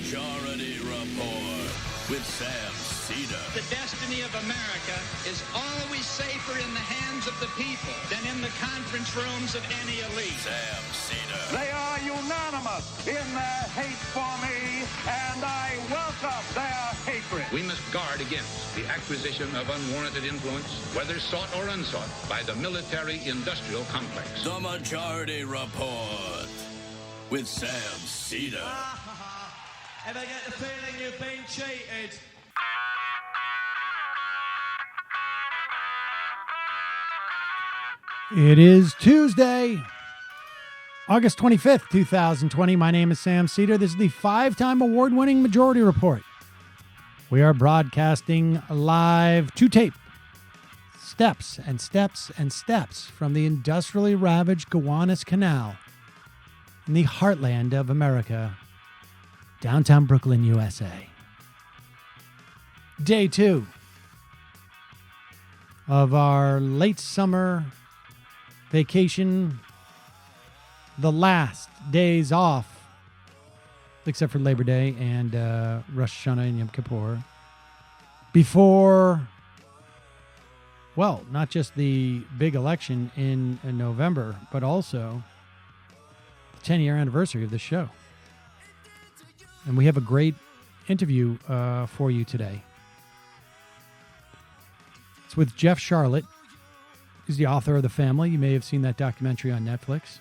Majority Report with Sam Seder. The destiny of America is always safer in the hands of the people than in the conference rooms of any elite. Sam Seder. They are unanimous in their hate for me, and I welcome their hatred. We must guard against the acquisition of unwarranted influence, whether sought or unsought, by the military-industrial complex. The Majority Report with Sam Seder. Ever get the feeling you've been cheated? It is Tuesday, August 25th, 2020. My name is Sam Seder. This is the 5-time award-winning Majority Report. We are broadcasting live to tape. Steps and steps and steps from the industrially ravaged Gowanus Canal in the heartland of America, downtown Brooklyn, USA. Day 2 of our late summer vacation, the last days off, except for Labor Day and Rosh Hashanah and Yom Kippur, before, well, not just the big election in November, but also the 10-year anniversary of the show. And we have a great interview for you today. It's with Jeff Sharlet. He's the author of The Family. You may have seen that documentary on Netflix.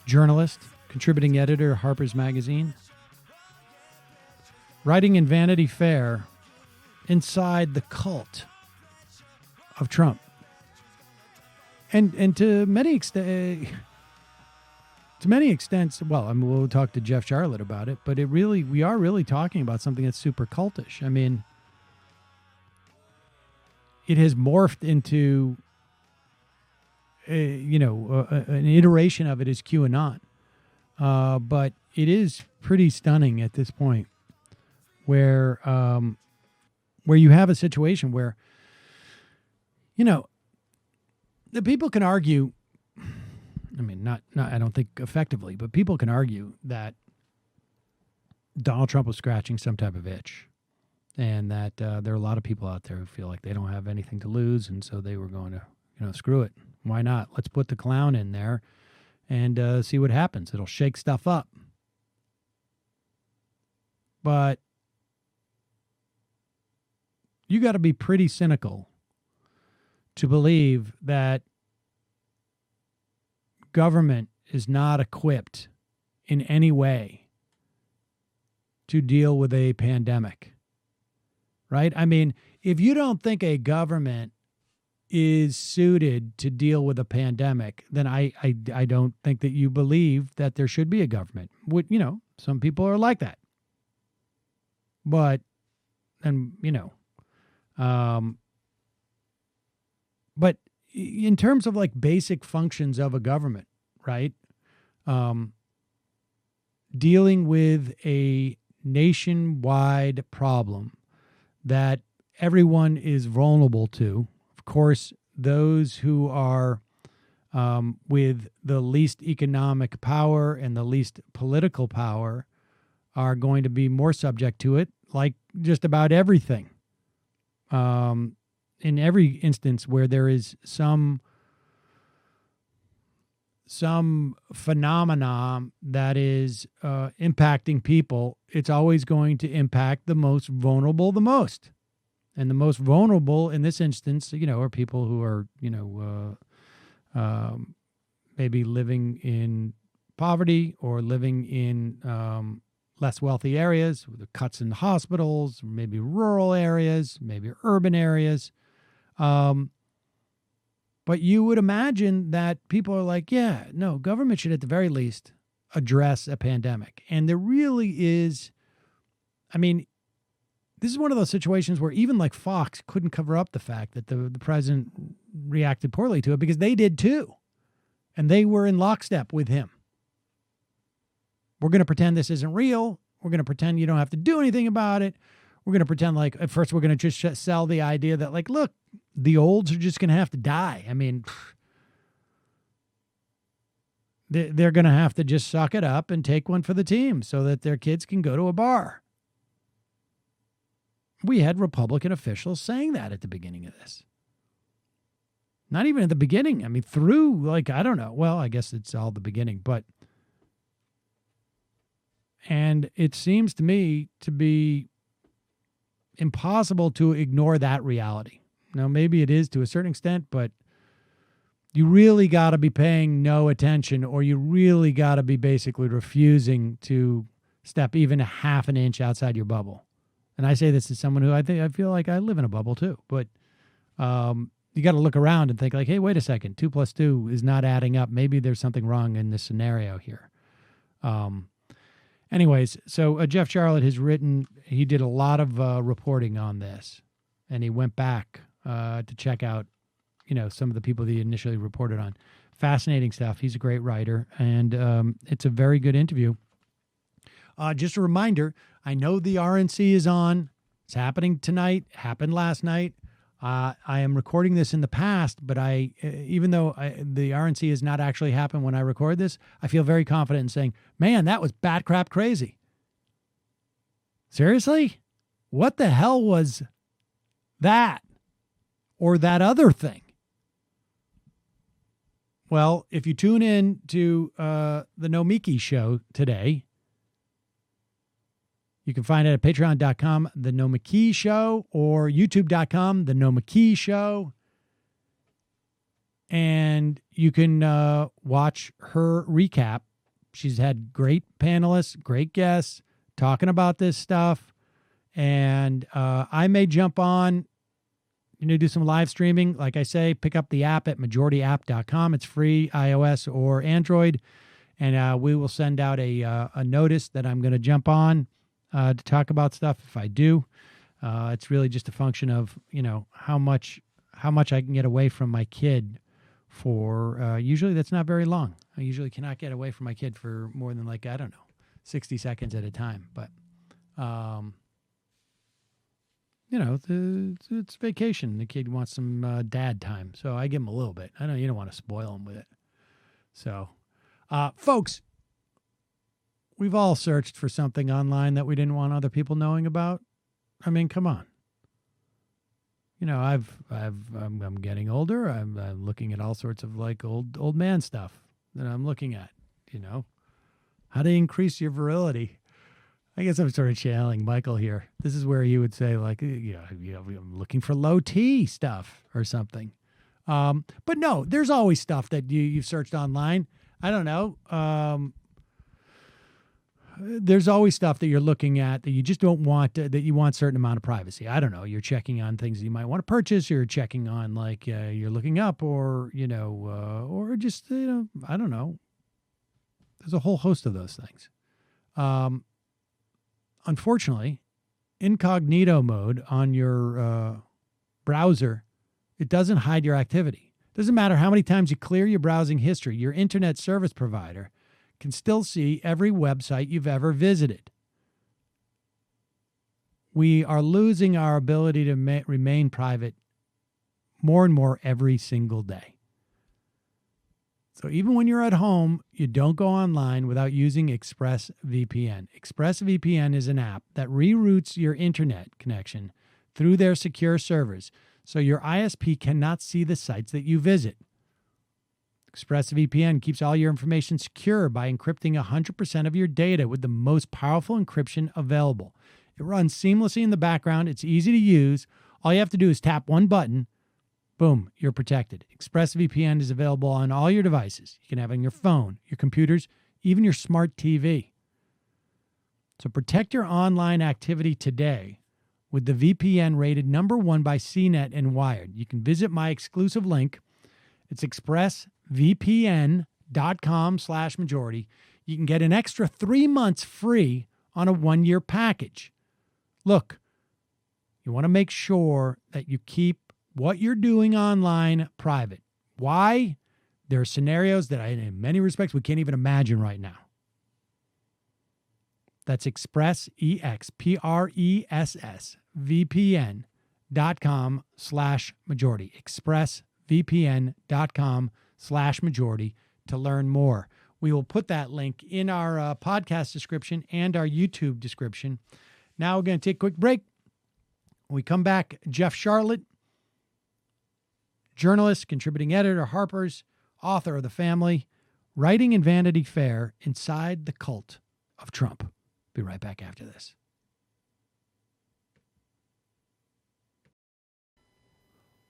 Journalist, contributing editor, Harper's Magazine. Writing in Vanity Fair, inside the cult of Trump. And to many extents, well, I mean, we'll talk to Jeff Sharlet about it, but we are really talking about something that's super cultish. I mean, it has morphed into, an iteration of it is QAnon. But it is pretty stunning at this point where you have a situation where, the people can argue, I mean, not I don't think effectively, but people can argue that Donald Trump was scratching some type of itch, and that there are a lot of people out there who feel like they don't have anything to lose, and so they were going to, screw it. Why not? Let's put the clown in there and see what happens. It'll shake stuff up. But you got to be pretty cynical to believe that government is not equipped in any way to deal with a pandemic, right? I mean, if you don't think a government is suited to deal with a pandemic, then I don't think that you believe that there should be a government. Some people are like that. But, but in terms of like basic functions of a government, right? Dealing with a nationwide problem that everyone is vulnerable to. Of course, those who are with the least economic power and the least political power are going to be more subject to it, like just about everything. In every instance where there is some phenomenon that is impacting people, it's always going to impact the most vulnerable the most. And the most vulnerable in this instance, are people who are, maybe living in poverty or living in less wealthy areas with the cuts in hospitals, maybe rural areas, maybe urban areas. But you would imagine that people are like, yeah, no, government should at the very least address a pandemic. And there really is, I mean, this is one of those situations where even like Fox couldn't cover up the fact that the president reacted poorly to it, because they did too. And they were in lockstep with him. We're going to pretend this isn't real. We're going to pretend you don't have to do anything about it. We're going to pretend like at first we're going to just sell the idea that like, look, the olds are just going to have to die. I mean, they're going to have to just suck it up and take one for the team so that their kids can go to a bar. We had Republican officials saying that at the beginning of this. Not even at the beginning. I mean, through, like, I don't know. Well, I guess it's all the beginning, but. And it seems to me to be impossible to ignore that reality. Now, maybe it is to a certain extent, but you really got to be paying no attention, or you really got to be basically refusing to step even a half an inch outside your bubble. And I say this as someone who I feel like I live in a bubble too, but you got to look around and think like, hey, wait a second, 2 + 2 is not adding up. Maybe there's something wrong in this scenario here. Anyways, so Jeff Sharlet has written, he did a lot of reporting on this, and he went back to check out, some of the people that he initially reported on. Fascinating stuff. He's a great writer, and it's a very good interview. Just a reminder, I know the RNC is on. It's happening tonight, happened last night. I am recording this in the past, but even though the RNC has not actually happened when I record this, I feel very confident in saying, man, that was bat crap crazy. Seriously? What the hell was that? Or that other thing? Well, if you tune in to the No Miki show today, you can find it at patreon.com, The No McKee Show, or youtube.com, The No McKee Show. And you can watch her recap. She's had great panelists, great guests talking about this stuff. And I may jump on, do some live streaming. Like I say, pick up the app at majorityapp.com. It's free, iOS or Android. And we will send out a notice that I'm going to jump on to talk about stuff. If I do, it's really just a function of, how much I can get away from my kid for, usually that's not very long. I usually cannot get away from my kid for more than 60 seconds at a time. But, it's vacation. The kid wants some dad time. So I give him a little bit. I know you don't want to spoil him with it. So, folks, we've all searched for something online that we didn't want other people knowing about. I mean, come on. I'm getting older. I'm looking at all sorts of old man stuff that I'm looking at. How to increase your virility. I guess I'm sort of channeling Michael here. This is where he would say I'm looking for low T stuff or something. But no, there's always stuff that you've searched online. I don't know. There's always stuff that you're looking at that you just don't want, that you want a certain amount of privacy. I don't know. You're checking on things that you might want to purchase. You're checking on you're looking up or just, I don't know. There's a whole host of those things. Unfortunately, incognito mode on your browser, it doesn't hide your activity. It doesn't matter how many times you clear your browsing history. Your internet service provider can still see every website you've ever visited. We are losing our ability to remain private more and more every single day. So even when you're at home, you don't go online without using ExpressVPN. ExpressVPN is an app that reroutes your internet connection through their secure servers, so your ISP cannot see the sites that you visit. ExpressVPN keeps all your information secure by encrypting 100% of your data with the most powerful encryption available. It runs seamlessly in the background. It's easy to use. All you have to do is tap one button. Boom, you're protected. ExpressVPN is available on all your devices. You can have it on your phone, your computers, even your smart TV. So protect your online activity today with the VPN rated #1 by CNET and Wired. You can visit my exclusive link. It's expressvpn.com/majority. You can get an extra 3 months free on a 1-year package. Look, you want to make sure that you keep what you're doing online private. Why? There are scenarios that in many respects, we can't even imagine right now. That's expressvpn.com/majority. expressvpn.com/majority to learn more. We will put that link in our podcast description and our YouTube description. Now we're going to take a quick break. When we come back, Jeff Sharlet, journalist, contributing editor, Harper's, author of The Family, writing in Vanity Fair, Inside the Cult of Trump. Be right back after this.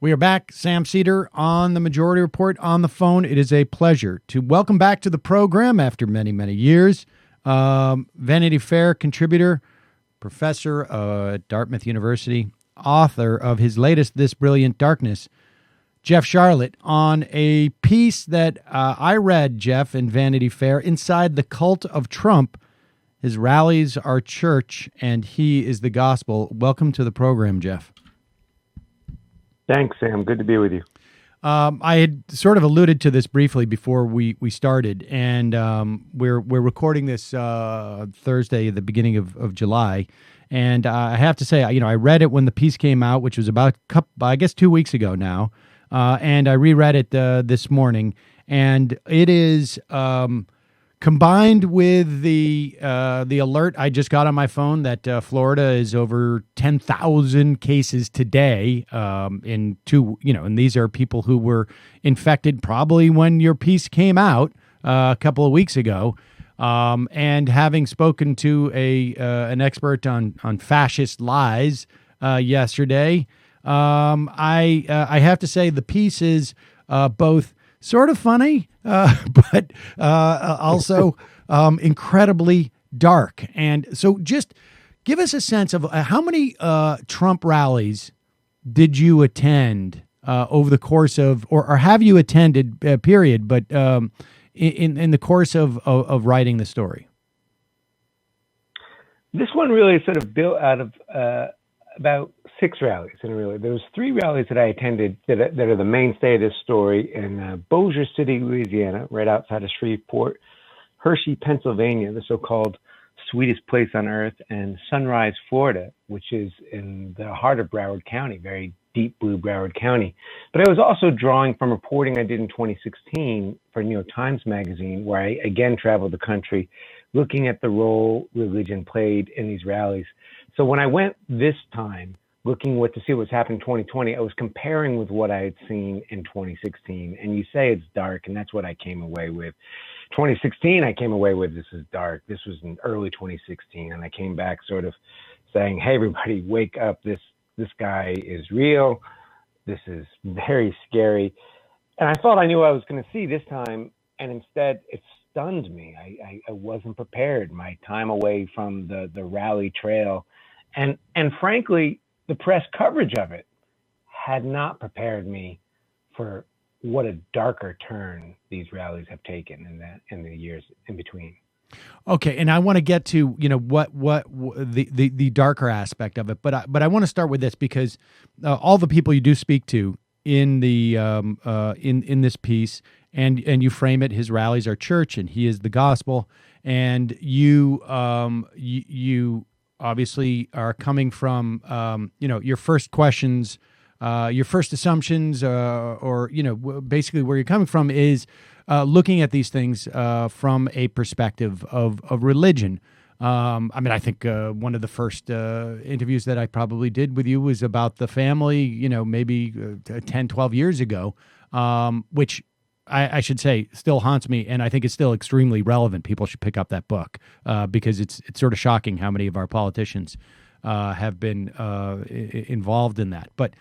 We are back. Sam Seder on the Majority Report on the phone. It is a pleasure to welcome back to the program after many, many years. Vanity Fair contributor, professor at Dartmouth University, author of his latest This Brilliant Darkness, Jeff Sharlet, on a piece that I read, Jeff, in Vanity Fair, Inside the Cult of Trump. His rallies are church, and he is the gospel. Welcome to the program, Jeff. Thanks, Sam. Good to be with you. I had sort of alluded to this briefly before we started, and we're recording this Thursday, the beginning of July. And I have to say, I read it when the piece came out, which was about, 2 weeks ago now. And I reread it this morning, and it is combined with the alert I just got on my phone that Florida is over 10,000 cases today and these are people who were infected probably when your piece came out a couple of weeks ago. And having spoken to an expert on fascist lies yesterday, I have to say the piece is both sort of funny, but also incredibly dark. And so just give us a sense of how many Trump rallies did you attend over the course of, or have you attended, period, but in the course of writing the story? This one really is sort of built out of about 6 rallies, and really there was 3 rallies that I attended that are the mainstay of this story in Bossier City, Louisiana, right outside of Shreveport, Hershey, Pennsylvania, the so-called sweetest place on earth, and Sunrise, Florida, which is in the heart of Broward County, very deep blue Broward County. But I was also drawing from reporting I did in 2016 for New York Times Magazine, where I again traveled the country looking at the role religion played in these rallies. So when I went this time, looking to see what's happened in 2020, I was comparing with what I had seen in 2016. And you say it's dark, and that's what I came away with. 2016, I came away with, this is dark. This was in early 2016. And I came back sort of saying, hey, everybody, wake up. This guy is real. This is very scary. And I thought I knew what I was going to see this time. And instead, it stunned me. I wasn't prepared. My time away from the rally trail. And frankly, the press coverage of it had not prepared me for what a darker turn these rallies have taken in the years in between. Okay, and I want to get to what the darker aspect of it, but I want to start with this because all the people you do speak to in the in this piece, and you frame it, his rallies are church and he is the gospel, and you obviously are coming from your first questions, your first assumptions, or basically where you're coming from is looking at these things from a perspective of religion. I think one of the first interviews that I probably did with you was about The Family, maybe 10, 12 years ago, which I should say still haunts me, and I think it's still extremely relevant. People should pick up that book because it's sort of shocking how many of our politicians have been involved in that. But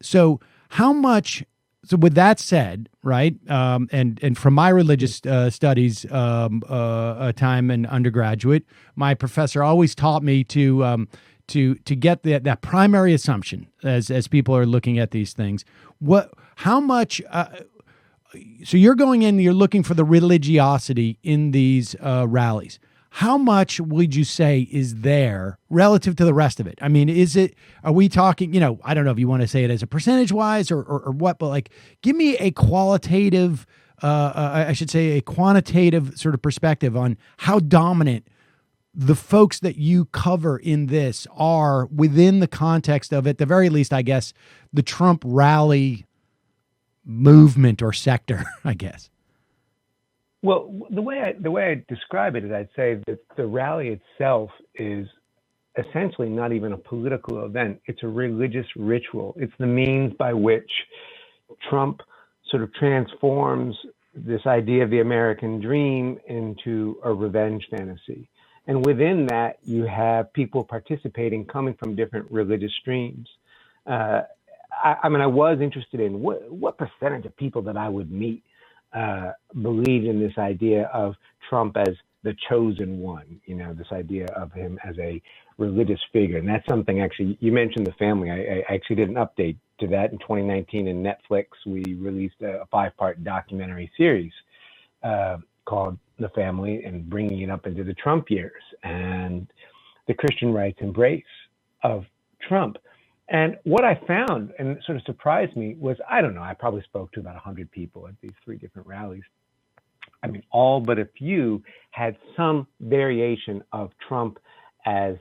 so how much? So with that said, right, and from my religious studies time in undergraduate, my professor always taught me to get that primary assumption as people are looking at these things. How much? So you're going in, you're looking for the religiosity in these rallies. How much would you say is there relative to the rest of it? I mean, are we talking, I don't know if you want to say it as a percentage wise or what, but like, give me a qualitative, I should say a quantitative sort of perspective on how dominant the folks that you cover in this are within the context of, at the very least, I guess, the Trump rally movement or sector, I guess. Well, the way I describe it is I'd say that the rally itself is essentially not even a political event. It's a religious ritual. It's the means by which Trump sort of transforms this idea of the American dream into a revenge fantasy. And within that, you have people participating coming from different religious streams. I mean, I was interested in what percentage of people that I would meet believe in this idea of Trump as the chosen one, this idea of him as a religious figure. And that's something, actually, you mentioned the family. I actually did an update to that in 2019 in Netflix. We released a 5-part documentary series called The Family, and bringing it up into the Trump years and the Christian rights embrace of Trump. And what I found, and sort of surprised me, was, I don't know, I probably spoke to about 100 people at these 3 different rallies. I mean, all but a few had some variation of Trump as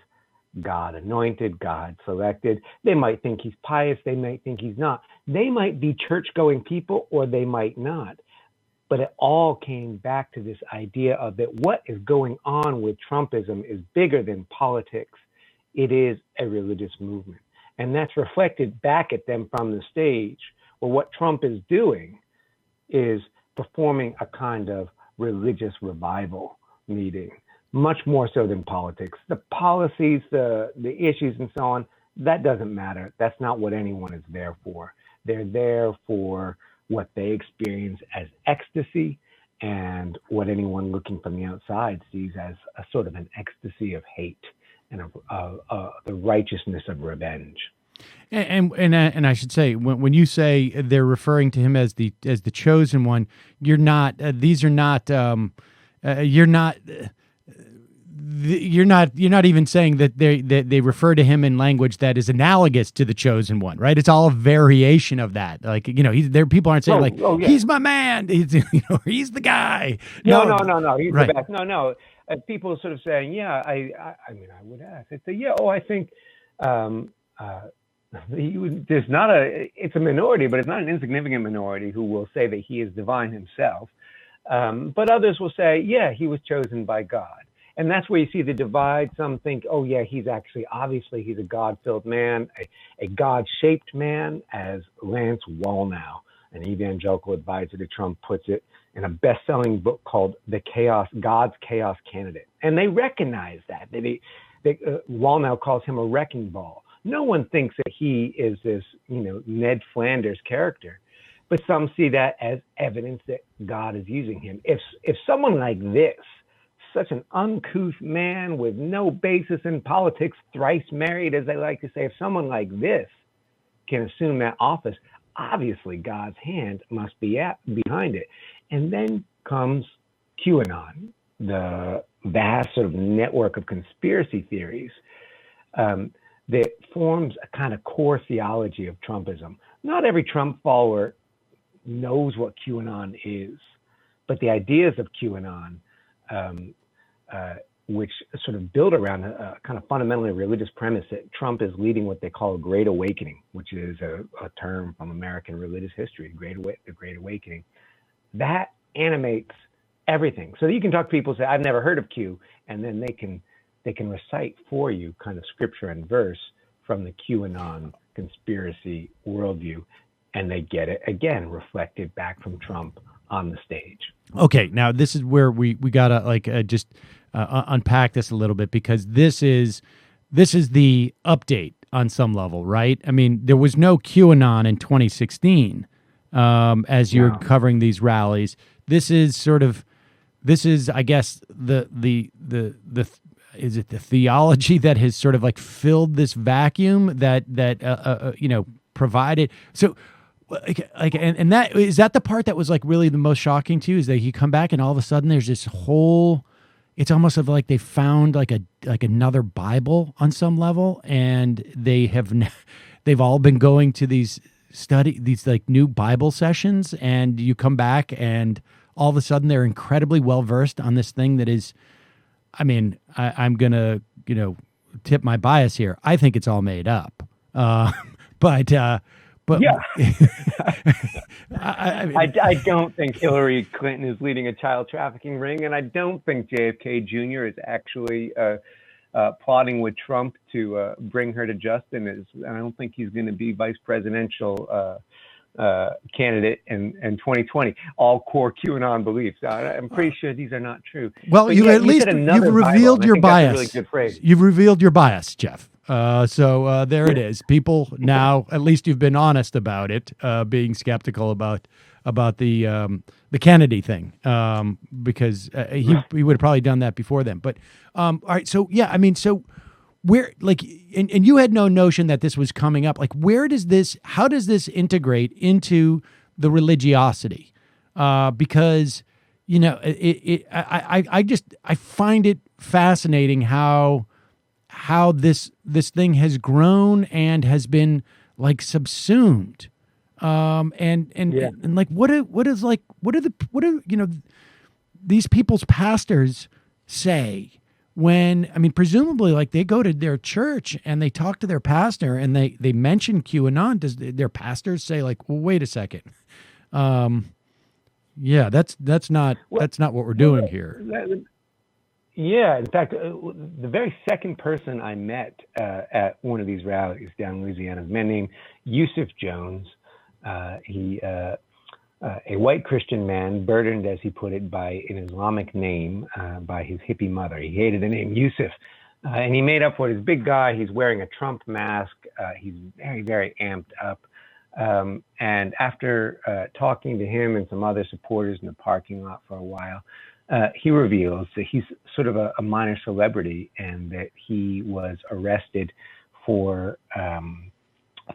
God anointed, God selected. They might think he's pious, they might think he's not. They might be church-going people, or they might not. But it all came back to this idea of that what is going on with Trumpism is bigger than politics. It is a religious movement. And that's reflected back at them from the stage. Well, what Trump is doing is performing a kind of religious revival meeting, much more so than politics. The policies, the issues and so on, that doesn't matter. That's not what anyone is there for. They're there for what they experience as ecstasy, and what anyone looking from the outside sees as a sort of an ecstasy of hate and the righteousness of revenge. And I should say, when you say they're referring to him as the chosen one, you're not. These are not. You're not. You're not even saying that they refer to him in language that is analogous to the chosen one, right? It's all a variation of that. Like, people aren't saying he's my man. He's the guy. No. He's right. the best. No. People are sort of saying, I mean, I would ask. I'd say, I think there's not it's a minority, but it's not an insignificant minority who will say that he is divine himself. But others will say, he was chosen by God. And that's where you see the divide. Some think, he's obviously he's a God-filled man, a God-shaped man, as Lance Wallnau, an evangelical advisor to Trump, puts it in a best-selling book called God's Chaos Candidate. And they recognize that. Wallnau calls him a wrecking ball. No one thinks that he is this, Ned Flanders character, but some see that as evidence that God is using him. If someone like this, such an uncouth man with no basis in politics, thrice married, as they like to say, if someone like this can assume that office, obviously God's hand must be behind it. And then comes QAnon, the vast sort of network of conspiracy theories that forms a kind of core theology of Trumpism. Not every Trump follower knows what QAnon is, but the ideas of QAnon, which sort of build around a kind of fundamentally religious premise that Trump is leading what they call a Great Awakening, which is a term from American religious history, the Great Awakening. That animates everything. So you can talk to people who say, I've never heard of Q, and then they can recite for you kind of scripture and verse from the QAnon conspiracy worldview, and they get it, again, reflected back from Trump on the stage. Okay, now this is where we gotta just unpack this a little bit, because this is the update on some level, right? I mean, there was no QAnon in 2016 as you're covering these rallies. This is, I guess, is it the theology that has sort of like filled this vacuum that provided? So. And that is that the part that was like really the most shocking to you, is that you come back and all of a sudden there's this whole, it's almost of like they found like another Bible on some level, and they've all been going to these like new Bible sessions, and you come back and all of a sudden they're incredibly well versed on this thing that is, I mean, I'm gonna tip my bias here. I think it's all made up, but But Yeah. I don't think Hillary Clinton is leading a child trafficking ring, and I don't think JFK Jr. is actually plotting with Trump to bring her to justice. And I don't think he's going to be vice presidential candidate in 2020. All core QAnon beliefs. I'm pretty sure these are not true. Well, But you yeah, at least said you've another revealed Bible, your and I think bias. that's a really good phrase. You've revealed your bias, Jeff. So there it is. People now, at least you've been honest about it, being skeptical about the Kennedy thing, because he would have probably done that before then. But all right, so yeah, I mean, so where, like, and you had no notion that this was coming up. Like, how does this integrate into the religiosity? Because I find it fascinating how this thing has grown and has been like subsumed. And like what do these people's pastors say when, I mean, presumably, like, they go to their church and they talk to their pastor and they mention QAnon. Does their pastors say, like, well, wait a second, yeah, that's not what we're doing here. Yeah, in fact, the very second person I met at one of these rallies down in Louisiana is a man named Yusuf Jones. He a white Christian man, burdened, as he put it, by an Islamic name, by his hippie mother. He hated the name Yusuf. And he made up for it. He's a big guy. He's wearing a Trump mask. He's very, very amped up. And after talking to him and some other supporters in the parking lot for a while, he reveals that he's sort of a minor celebrity and that he was arrested for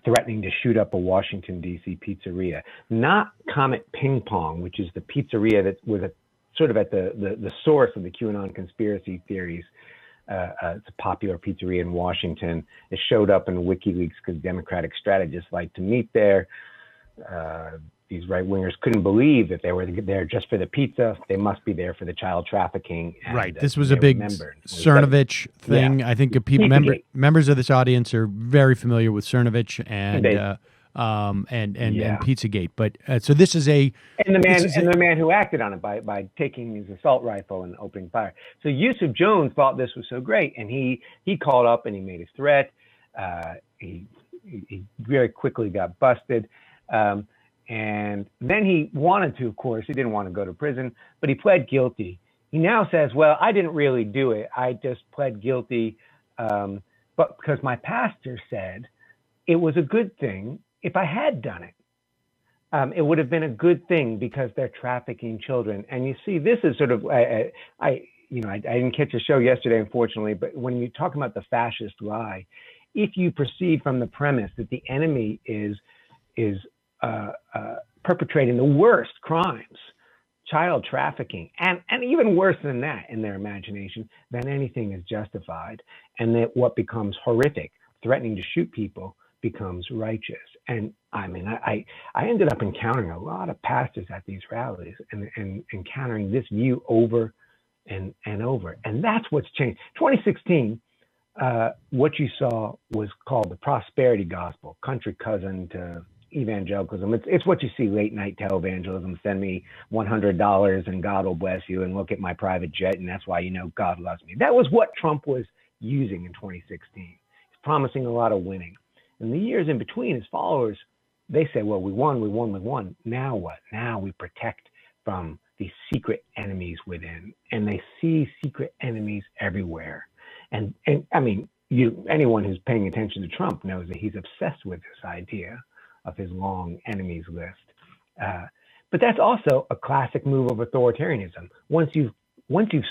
threatening to shoot up a Washington, D.C. pizzeria. Not Comet Ping Pong, which is the pizzeria that was sort of at the source of the QAnon conspiracy theories. It's a popular pizzeria in Washington. It showed up in WikiLeaks because Democratic strategists like to meet there. These right-wingers couldn't believe that they were there just for the pizza. They must be there for the child trafficking. And, right. This was a big Cernovich thing. Yeah. I think members of this audience are very familiar with Cernovich and Pizzagate. But so this is the man who acted on it by taking his assault rifle and opening fire. So Yusuf Jones thought this was so great, and he called up and he made a threat. He very quickly got busted. And then he wanted to, of course, he didn't want to go to prison, but he pled guilty. He now says, well, I didn't really do it. I just pled guilty, but because my pastor said it was a good thing if I had done it. It would have been a good thing because they're trafficking children. And you see, this is sort of, I didn't catch a show yesterday, unfortunately, but when you talk about the fascist lie, if you proceed from the premise that the enemy is perpetrating the worst crimes, child trafficking, and even worse than that in their imagination, then anything is justified. And that what becomes horrific, threatening to shoot people, becomes righteous. And I mean, I ended up encountering a lot of pastors at these rallies and encountering this view over and over. And that's what's changed. 2016, what you saw was called the prosperity gospel, country cousin to evangelicalism. It's what you see late night televangelism. Send me $100 and God will bless you, and look at my private jet, and that's why you know God loves me. That was what Trump was using in 2016. He's promising a lot of winning. In the years in between, his followers, they say, well, we won. Now what? Now we protect from these secret enemies within. And they see secret enemies everywhere. And I mean, anyone who's paying attention to Trump knows that he's obsessed with this idea of his long enemies list. But that's also a classic move of authoritarianism. Once you've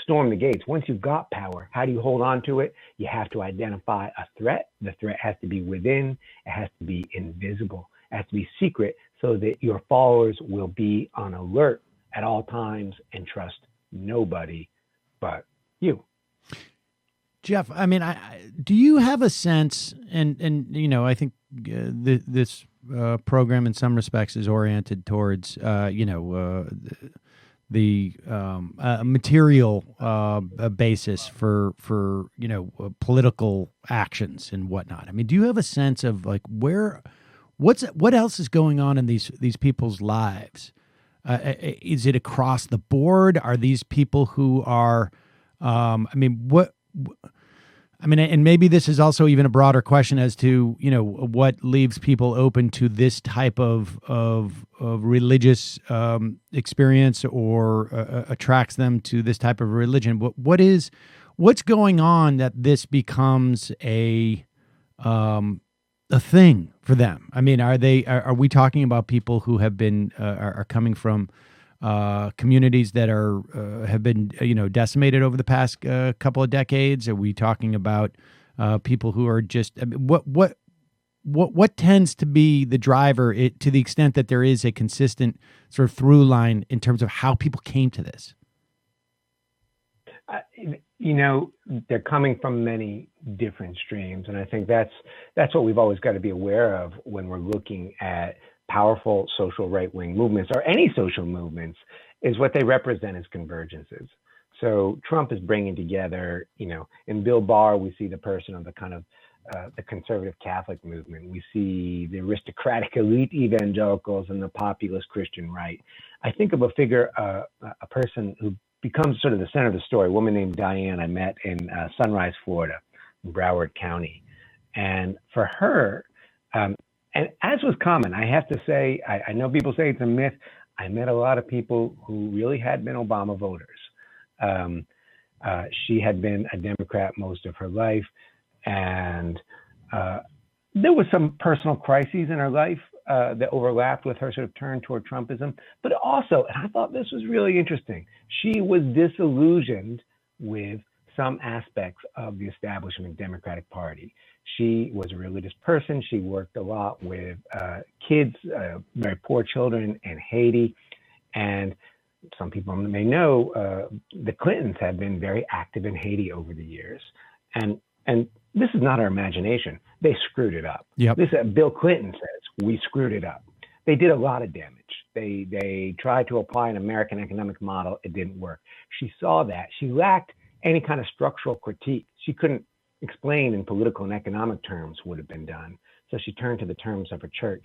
stormed the gates, once you've got power, how do you hold on to it? You have to identify a threat. The threat has to be within. It has to be invisible. It has to be secret so that your followers will be on alert at all times and trust nobody but you. Jeff, I mean, do you have a sense, and I think this program in some respects is oriented towards, the material basis for political actions and whatnot. I mean, do you have a sense of like where what else is going on in these people's lives? Is it across the board? Are these people who are, and maybe this is also even a broader question as to, what leaves people open to this type of religious experience or attracts them to this type of religion. What's going on that this becomes a thing for them? I mean, are we talking about people who have been are coming from communities that have been decimated over the past couple of decades? Are we talking about people who are just what tends to be the driver, to the extent that there is a consistent sort of through line in terms of how people came to this? They're coming from many different streams, and I think that's what we've always got to be aware of when we're looking at powerful social right-wing movements or any social movements, is what they represent as convergences. So Trump is bringing together, in Bill Barr, we see the person of the kind of the conservative Catholic movement. We see the aristocratic elite evangelicals and the populist Christian right. I think of a figure, a person who becomes sort of the center of the story, a woman named Diane I met in Sunrise, Florida, in Broward County. And for her, and as was common, I have to say, I know people say it's a myth. I met a lot of people who really had been Obama voters. She had been a Democrat most of her life, and there was some personal crises in her life that overlapped with her sort of turn toward Trumpism. But also, and I thought this was really interesting, she was disillusioned with some aspects of the establishment Democratic Party. She was a religious person. She worked a lot with kids, very poor children in Haiti. And some people may know the Clintons had been very active in Haiti over the years. And this is not our imagination. They screwed it up. Yep. Bill Clinton says, we screwed it up. They did a lot of damage. They tried to apply an American economic model. It didn't work. She saw that. She lacked any kind of structural critique. She couldn't explain in political and economic terms what had been done. So she turned to the terms of her church,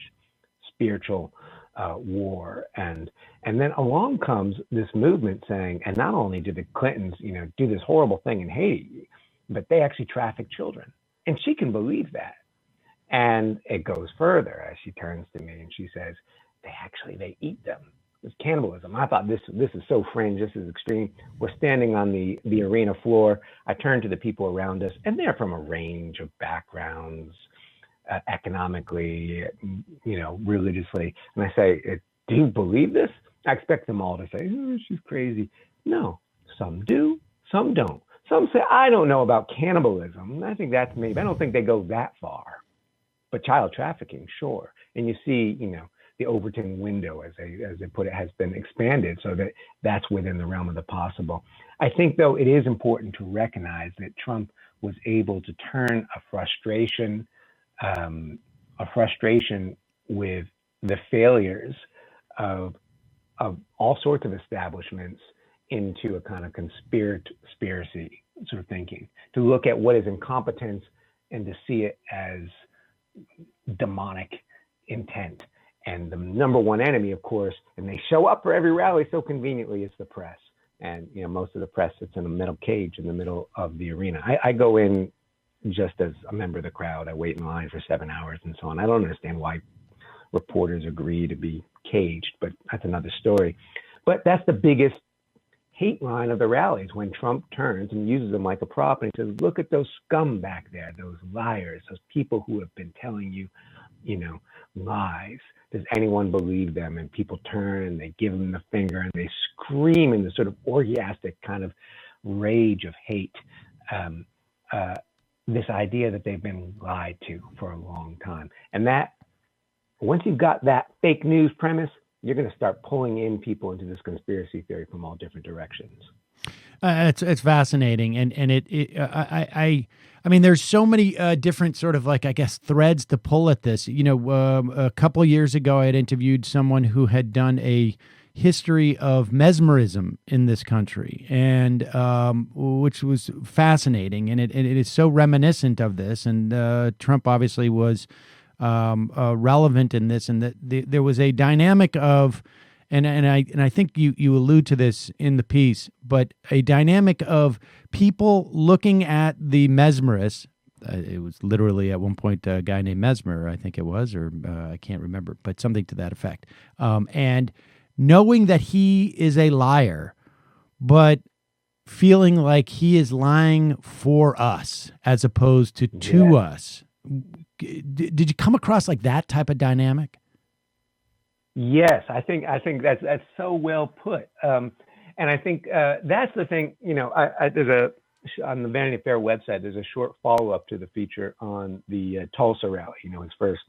spiritual war. And then along comes this movement saying, and not only did the Clintons, do this horrible thing in Haiti, but they actually traffic children. And she can believe that. And it goes further as she turns to me and she says, they eat them. It's cannibalism. I thought this is so fringe. This is extreme. We're standing on the arena floor. I turn to the people around us, and they're from a range of backgrounds, economically, religiously. And I say, do you believe this? I expect them all to say, oh, she's crazy. No, some do, some don't. Some say, I don't know about cannibalism. I think that's maybe, I don't think they go that far. But child trafficking, sure. And you see, the Overton window, as they put it, has been expanded so that that's within the realm of the possible. I think, though, it is important to recognize that Trump was able to turn a frustration with the failures of all sorts of establishments into a kind of conspiracy sort of thinking, to look at what is incompetence and to see it as demonic intent. And the number one enemy, of course, and they show up for every rally so conveniently, is the press. And most of the press sits in a metal cage in the middle of the arena. I go in just as a member of the crowd. I wait in line for 7 hours and so on. I don't understand why reporters agree to be caged, but that's another story. But that's the biggest hate line of the rallies, when Trump turns and uses them like a prop and he says, look at those scum back there, those liars, those people who have been telling you, lies. Does anyone believe them? And people turn and they give them the finger and they scream in this sort of orgiastic kind of rage of hate. This idea that they've been lied to for a long time. And that, once you've got that fake news premise, you're going to start pulling in people into this conspiracy theory from all different directions. It's fascinating, and I mean, there's so many different sort of threads to pull at this. A couple of years ago, I had interviewed someone who had done a history of mesmerism in this country, and which was fascinating, and it is so reminiscent of this. And Trump obviously was relevant in this, and that there was a dynamic of, and I think you allude to this in the piece, but a dynamic of people looking at the mesmerists. It was literally at one point a guy named Mesmer, I think it was, or I can't remember, but something to that effect. And knowing that he is a liar, but feeling like he is lying for us as opposed to us. Did you come across like that type of dynamic? Yes, I think that's so well put. And I think that's the thing. There's on the Vanity Fair website, there's a short follow-up to the feature on the Tulsa rally, his first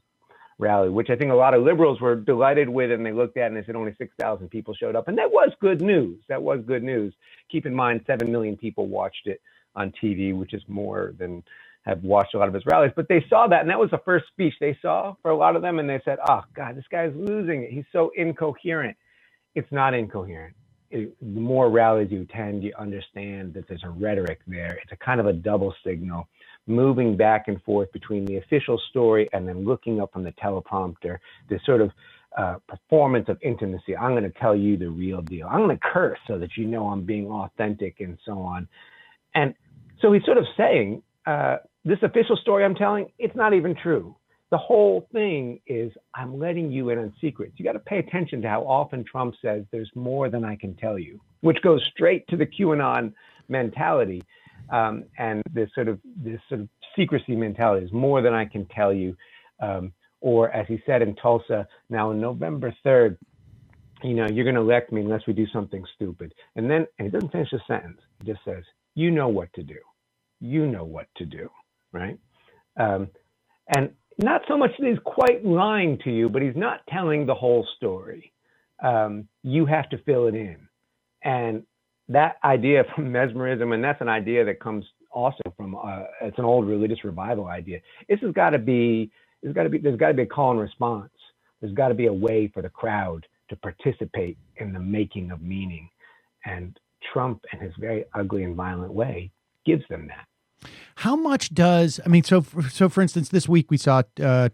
rally, which I think a lot of liberals were delighted with, and they looked at it and they said only 6,000 people showed up. And that was good news. Keep in mind, 7 million people watched it on TV, which is more than have watched a lot of his rallies. But they saw that, and that was the first speech they saw for a lot of them, and they said, oh, God, this guy's losing it. He's so incoherent. It's not incoherent. The more rallies you attend, you understand that there's a rhetoric there. It's a kind of a double signal, moving back and forth between the official story and then looking up from the teleprompter, this sort of performance of intimacy. I'm going to tell you the real deal. I'm going to curse so that you know I'm being authentic and so on. And so he's sort of saying, this official story I'm telling, it's not even true. The whole thing is I'm letting you in on secrets. You got to pay attention to how often Trump says there's more than I can tell you, which goes straight to the QAnon mentality. And this sort of secrecy mentality is more than I can tell you. Or as he said in Tulsa, now on November 3rd, you're going to elect me unless we do something stupid. And he doesn't finish the sentence. He just says, you know what to do. You know what to do, right? And not so much that he's quite lying to you, but he's not telling the whole story. You have to fill it in. And that idea from mesmerism, and that's an idea that comes also from, it's an old religious revival idea. There's got to be a call and response. There's got to be a way for the crowd to participate in the making of meaning. And Trump, in his very ugly and violent way, gives them that. How much does, so for instance, this week we saw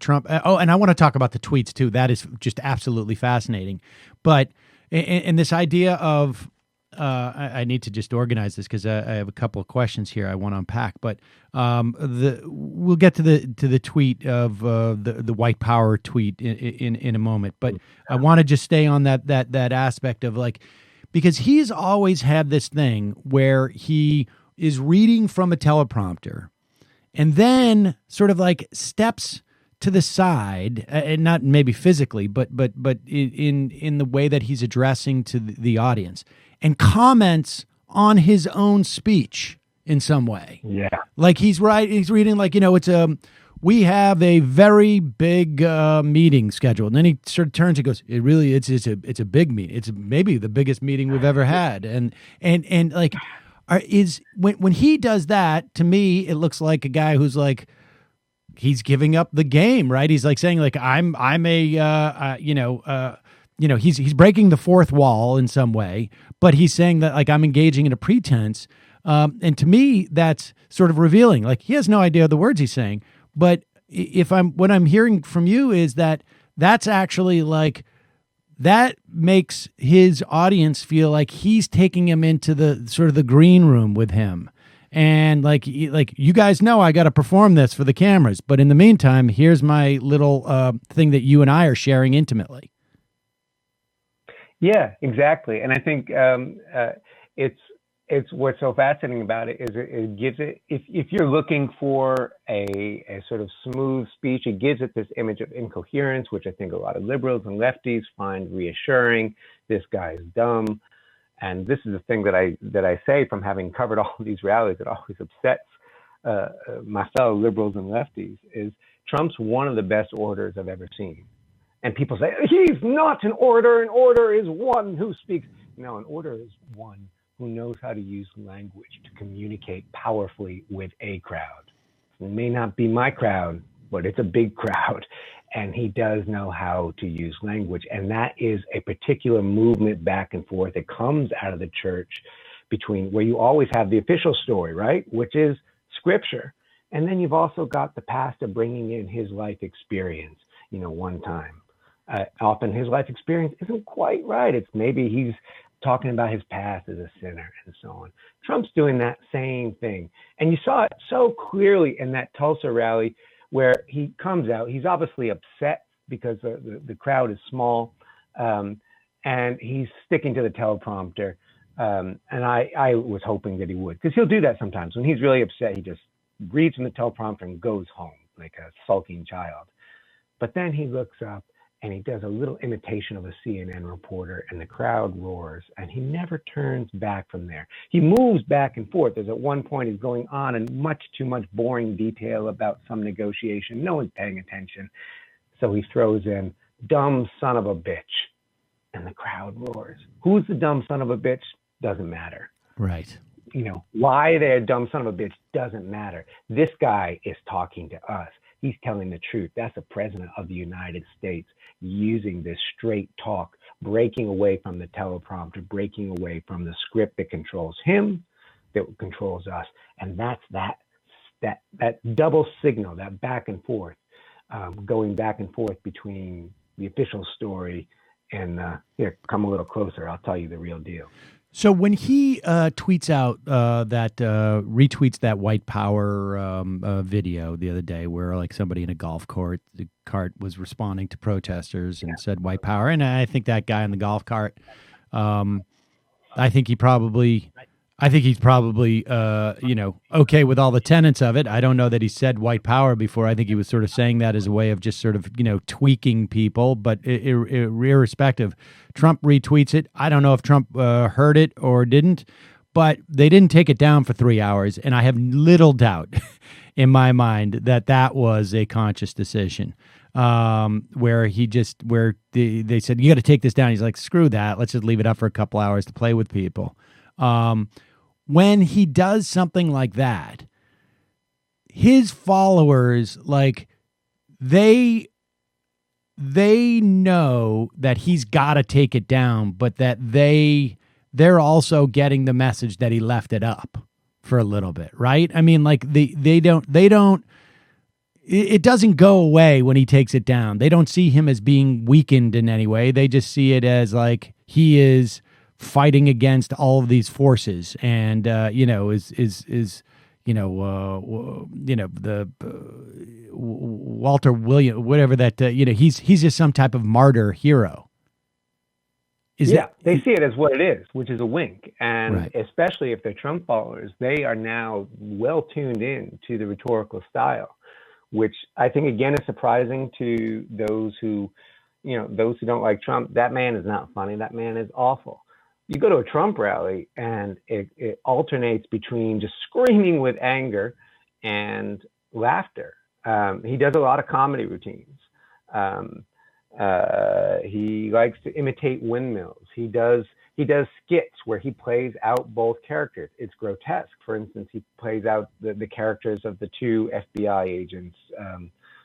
Trump, and I want to talk about the tweets too. That is just absolutely fascinating. But in this idea of, I need to just organize this because I have a couple of questions here I want to unpack. But we'll get to the tweet of the white power tweet in a moment. But I want to just stay on that aspect of because he's always had this thing where he is reading from a teleprompter and then sort of steps to the side, and not maybe physically, but in the way that he's addressing to the audience, and comments on his own speech in some way. Yeah. He's reading it's we have a very big meeting scheduled. And then he sort of turns and goes, it's a big meeting. It's maybe the biggest meeting we've ever had. And when he does that, to me, it looks like a guy who's he's giving up the game, right? He's saying he's breaking the fourth wall in some way, but he's saying that I'm engaging in a pretense. And to me, that's sort of revealing. He has no idea the words he's saying, but what I'm hearing from you is that that's actually that makes his audience feel like he's taking him into the sort of the green room with him. And you guys know I got to perform this for the cameras, but in the meantime, here's my little thing that you and I are sharing intimately. Yeah, exactly. And I think it's what's so fascinating about it is it gives it, if you're looking for a sort of smooth speech, it gives it this image of incoherence, which I think a lot of liberals and lefties find reassuring. This guy is dumb. And this is the thing that I say from having covered all of these rallies that always upsets my fellow liberals and lefties is Trump's one of the best orators I've ever seen. And people say, he's not an orator. An orator is one who speaks. No, an orator is one who knows how to use language to communicate powerfully with a crowd. It may not be my crowd, but it's a big crowd. And he does know how to use language. And that is a particular movement back and forth that comes out of the church between where you always have the official story, right? Which is scripture. And then you've also got the pastor bringing in his life experience, one time. Often his life experience isn't quite right. It's maybe he's talking about his past as a sinner and so on. Trump's doing that same thing. And you saw it so clearly in that Tulsa rally where he comes out. He's obviously upset because the crowd is small, and he's sticking to the teleprompter. And I was hoping that he would, because he'll do that sometimes. When he's really upset, he just reads from the teleprompter and goes home like a sulking child. But then he looks up and he does a little imitation of a CNN reporter, and the crowd roars, and he never turns back from there. He moves back and forth. There's at one point he's going on in much too much boring detail about some negotiation. No one's paying attention. So he throws in, "Dumb son of a bitch," and the crowd roars. Who's the dumb son of a bitch? Doesn't matter. Right. Why they're a dumb son of a bitch doesn't matter. This guy is talking to us. He's telling the truth. That's the president of the United States using this straight talk, breaking away from the teleprompter, breaking away from the script that controls him, that controls us. And that's that double signal, that back and forth, going back and forth between the official story and here, come a little closer. I'll tell you the real deal. So when he tweets out retweets that white power video the other day, where like somebody in a golf cart was responding to protesters and said white power, and I think that guy in the golf cart, I think he's probably okay with all the tenets of it. I don't know that he said white power before. I think he was sort of saying that as a way of just sort of, tweaking people. But irrespective, Trump retweets it. I don't know if Trump heard it or didn't, but they didn't take it down for 3 hours. And I have little doubt in my mind that was a conscious decision, where they said, "You got to take this down." He's like, "Screw that. Let's just leave it up for a couple hours to play with people." When he does something like that, his followers, like, they know that he's got to take it down, but that they're also getting the message that he left it up for a little bit, right? I mean, like, they don't. It doesn't go away when he takes it down. They don't see him as being weakened in any way. They just see it as like he is fighting against all of these forces, and Walter William, whatever that, he's just some type of martyr hero. They see it as what it is, which is a wink. And right. Especially if they're Trump followers, they are now well tuned in to the rhetorical style, which I think, again, is surprising to those who don't like Trump. That man is not funny. That man is awful. You go to a Trump rally and it alternates between just screaming with anger and laughter. He does a lot of comedy routines. He likes to imitate windmills. He does skits where he plays out both characters. It's grotesque. For instance, he plays out the characters of the two FBI agents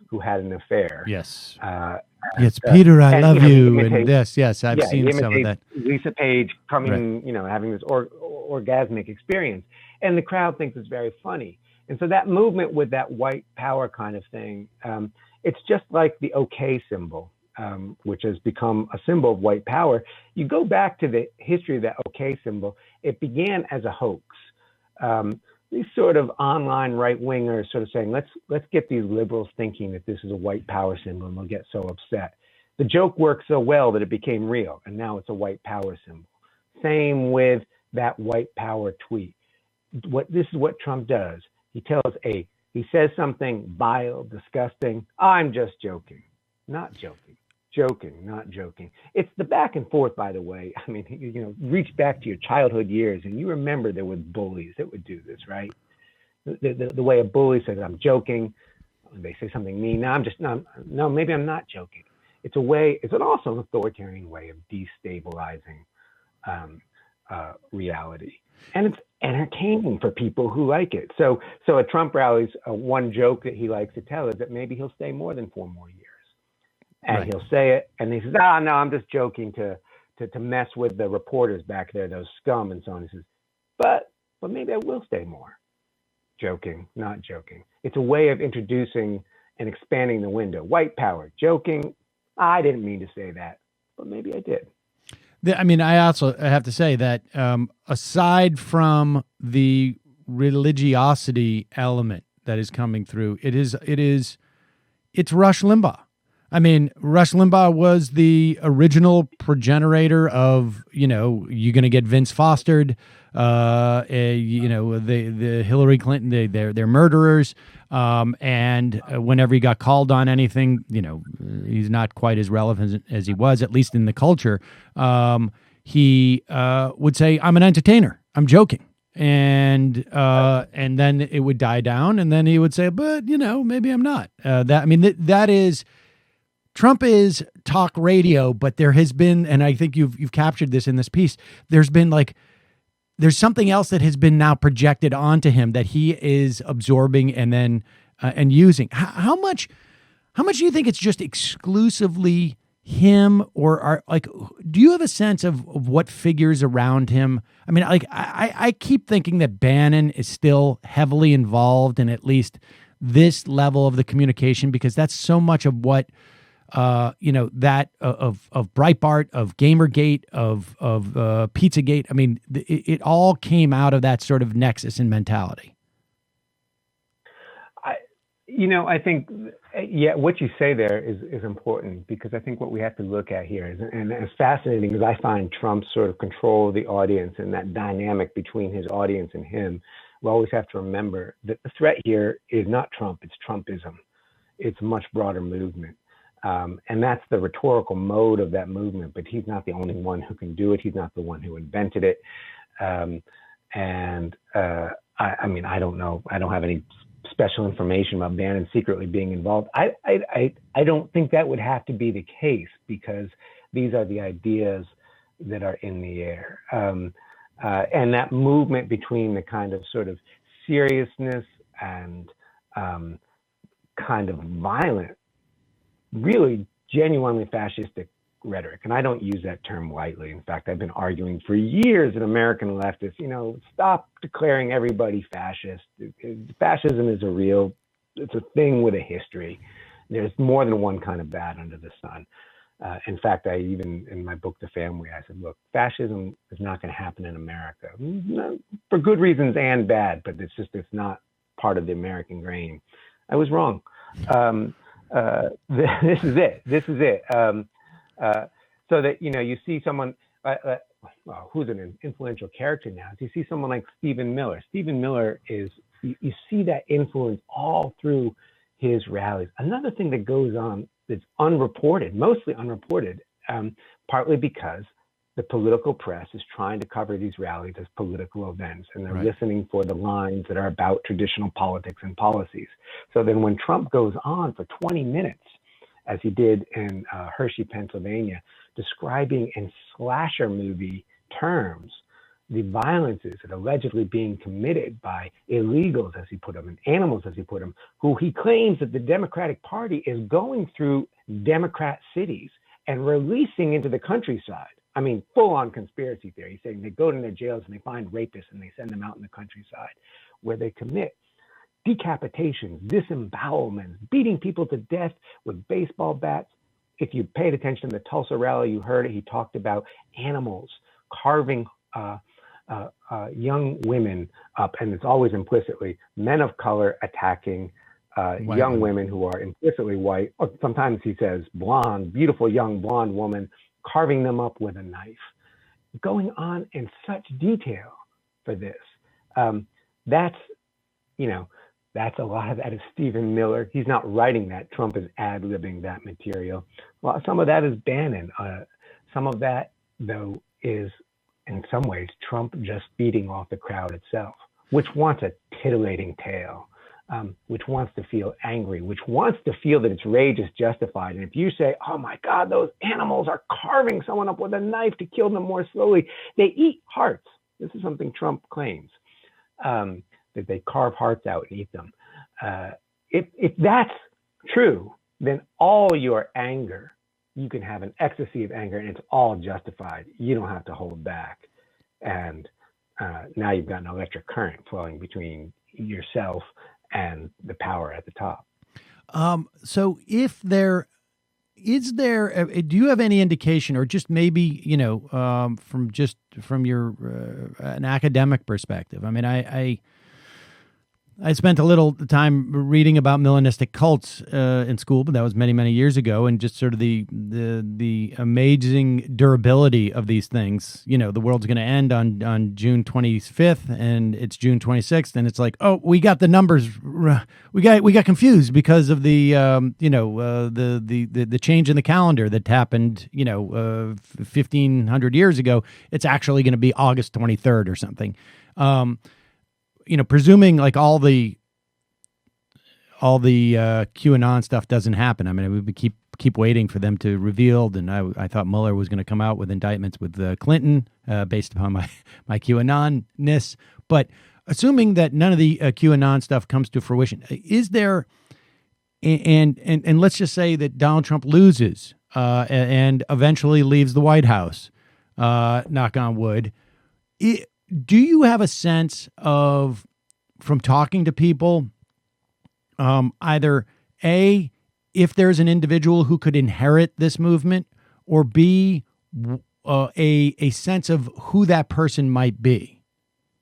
who had an affair. Yes. Yes, Peter, I love you. And yes, I've seen some of that. Lisa Page coming, right. Having this orgasmic experience. And the crowd thinks it's very funny. And so that movement with that white power kind of thing, it's just like the OK symbol, which has become a symbol of white power. You go back to the history of that OK symbol. It began as a hoax. These sort of online right-wingers sort of saying, let's get these liberals thinking that this is a white power symbol, and they'll get so upset. The joke worked so well that it became real, and now it's a white power symbol. Same with that white power tweet. This is what Trump does. He says something vile, disgusting. I'm just joking. Not joking. Joking, not joking. It's the back and forth, by the way. I mean, reach back to your childhood years, and you remember there were bullies that would do this, right? The way a bully says, "I'm joking," they say something mean. No, maybe I'm not joking. It's also an authoritarian way of destabilizing reality, and it's entertaining for people who like it. So at Trump rallies, one joke that he likes to tell is that maybe he'll stay more than 4 more years. And right. He'll say it, and he says, no, I'm just joking to mess with the reporters back there, those scum, and so on. He says, but maybe I will stay more. joking, not joking. It's a way of introducing and expanding the window. White power, joking. I didn't mean to say that, but maybe I did. I mean, I also have to say that aside from the religiosity element that is coming through, it's Rush Limbaugh. I mean, Rush Limbaugh was the original progenitor of, you're going to get Vince Fostered, the Hillary Clinton, they're murderers. And whenever he got called on anything, he's not quite as relevant as he was, at least in the culture. He would say, I'm an entertainer. I'm joking. And then it would die down. And then he would say, but, maybe I'm not. That is... Trump is talk radio, but there has been, and I think you've captured this in this piece, there's something else that has been now projected onto him that he is absorbing and then and using. How much do you think it's just exclusively him, or do you have a sense of what figures around him? I mean, I keep thinking that Bannon is still heavily involved in at least this level of the communication, because that's so much of what that of Breitbart, of Gamergate, of Pizzagate. I mean, it all came out of that sort of nexus and mentality. I think, what you say there is important, because I think what we have to look at here is, and as fascinating as I find Trump's sort of control of the audience and that dynamic between his audience and him, we always have to remember that the threat here is not Trump, it's Trumpism. It's a much broader movement. And that's the rhetorical mode of that movement, but he's not the only one who can do it. He's not the one who invented it. I don't know. I don't have any special information about Bannon secretly being involved. I don't think that would have to be the case, because these are the ideas that are in the air. And that movement between the kind of sort of seriousness and kind of violent, really genuinely fascistic rhetoric. And I don't use that term lightly. In fact, I've been arguing for years that American leftists, stop declaring everybody fascist. Fascism is it's a thing with a history. There's more than one kind of bad under the sun. In fact, I even, in my book, The Family, I said, look, fascism is not going to happen in America, for good reasons and bad, but it's not part of the American grain. I was wrong. This is it. So that, you see someone, who's an influential character now. You see someone like Stephen Miller. Stephen Miller is, you see that influence all through his rallies. Another thing that goes on that's unreported, mostly unreported, partly because the political press is trying to cover these rallies as political events, and they're listening for the lines that are about traditional politics and policies. So then when Trump goes on for 20 minutes, as he did in Hershey, Pennsylvania, describing in slasher movie terms the violences that are allegedly being committed by illegals, as he put them, and animals, as he put them, who he claims that the Democratic Party is going through Democrat cities and releasing into the countryside. I mean, full-on conspiracy theory. He's saying they go to their jails and they find rapists and they send them out in the countryside, where they commit decapitations, disembowelments, beating people to death with baseball bats. If you paid attention to the Tulsa rally, you heard it. He talked about animals carving young women up, and it's always implicitly men of color attacking young women who are implicitly white. Or sometimes he says blonde, beautiful young blonde woman, carving them up with a knife. Going on in such detail for this. That's a lot of that is Stephen Miller. He's not writing that. Trump is ad-libbing that material. Well, some of that is Bannon. Some of that, though, is in some ways Trump just feeding off the crowd itself, which wants a titillating tale, which wants to feel angry, which wants to feel that its rage is justified. And if you say, oh my God, those animals are carving someone up with a knife to kill them more slowly, they eat hearts. This is something Trump claims. That they carve hearts out and eat them. If that's true, then all your anger, you can have an ecstasy of anger and it's all justified. You don't have to hold back. And now you've got an electric current flowing between yourself and the power at the top. So if there is there, do you have any indication, or just maybe, from your an academic perspective? I mean, I spent a little time reading about Melanistic cults in school, but that was many, many years ago, and just sort of the amazing durability of these things. The world's going to end on June 25th, and it's June 26th, and it's like, oh, we got the numbers, we got confused because of the the change in the calendar that happened 1,500 years ago. It's actually going to be August 23rd or something. Presuming like all the QAnon stuff doesn't happen. I mean, we would keep waiting for them to reveal. And I thought Mueller was going to come out with indictments with Clinton based upon my QAnon-ness. But assuming that none of the QAnon stuff comes to fruition, is there, and let's just say that Donald Trump loses and eventually leaves the White House, knock on wood, do you have a sense of, from talking to people, either A, if there's an individual who could inherit this movement, or B, a sense of who that person might be,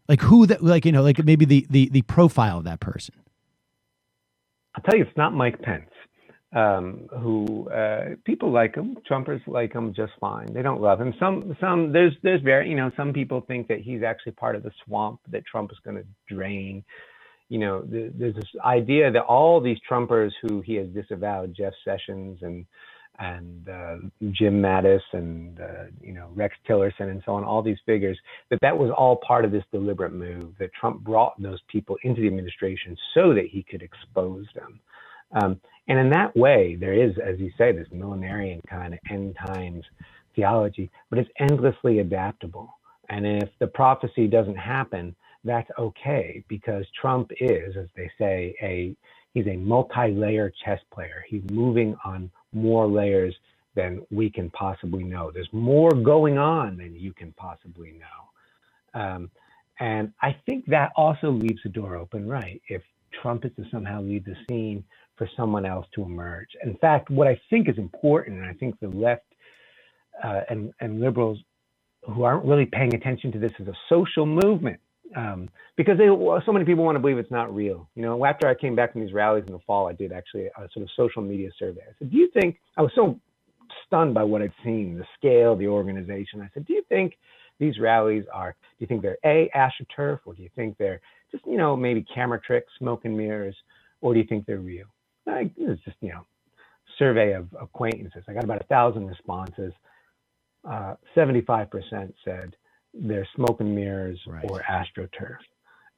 like maybe the profile of that person? I'll tell you, it's not Mike Pence. Who people like him, Trumpers like him just fine. They don't love him. There's some people think that he's actually part of the swamp that Trump is going to drain. There's this idea that all these Trumpers who he has disavowed, Jeff Sessions and Jim Mattis and Rex Tillerson and so on, all these figures, that was all part of this deliberate move, that Trump brought those people into the administration so that he could expose them. And in that way, there is, as you say, this millenarian kind of end times theology, but it's endlessly adaptable. And if the prophecy doesn't happen, that's okay, because Trump is, as they say, he's a multi-layer chess player. He's moving on more layers than we can possibly know. There's more going on than you can possibly know. And I think that also leaves the door open, right? If Trump is to somehow leave the scene, for someone else to emerge. In fact, what I think is important, and I think the left and liberals who aren't really paying attention to this as a social movement, because so many people want to believe it's not real. After I came back from these rallies in the fall, I did actually a sort of social media survey. I said, do you think, I was so stunned by what I'd seen, the scale, the organization. I said, do you think these rallies do you think they're AstroTurf, or do you think they're just, maybe camera tricks, smoke and mirrors, or do you think they're real? It's just, survey of acquaintances. I got about 1,000 responses. 75% said they're smoke and mirrors, right, or AstroTurf.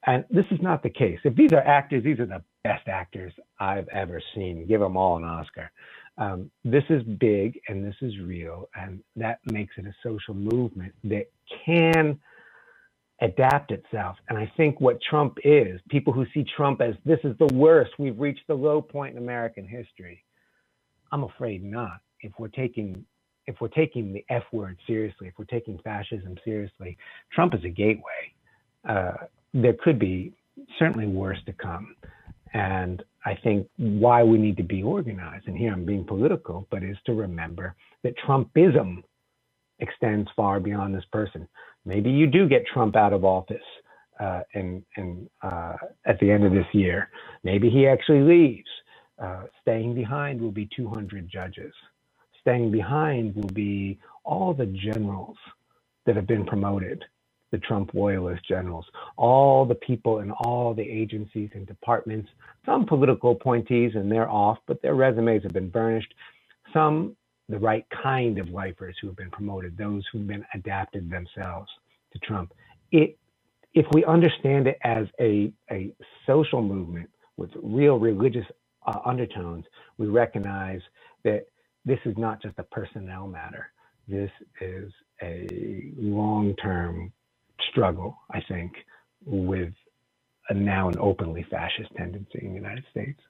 And this is not the case. If these are actors, these are the best actors I've ever seen. Give them all an Oscar. This is big and this is real. And that makes it a social movement that can adapt itself. And I think what Trump is, people who see Trump as this is the worst, we've reached the low point in American history. I'm afraid not. If we're taking the F word seriously, if we're taking fascism seriously, Trump is a gateway. There could be certainly worse to come. And I think why we need to be organized, and here I'm being political, but is to remember that Trumpism extends far beyond this person. Maybe you do get Trump out of office at the end of this year. Maybe he actually leaves. Staying behind will be 200 judges. Staying behind will be all the generals that have been promoted, the Trump loyalist generals, all the people in all the agencies and departments, some political appointees, and they're off, but their resumes have been burnished. Some the right kind of lifers who have been promoted, those who've been adapted themselves to Trump. If we understand it as a social movement with real religious undertones, we recognize that this is not just a personnel matter. This is a long-term struggle, I think, with now an openly fascist tendency in the United States.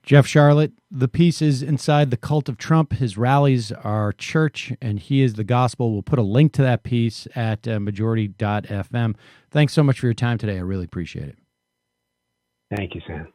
Jeff Sharlet, the piece is Inside the Cult of Trump. His rallies are church, and he is the gospel. We'll put a link to that piece at majority.fm. Thanks so much for your time today. I really appreciate it. Thank you, Sam.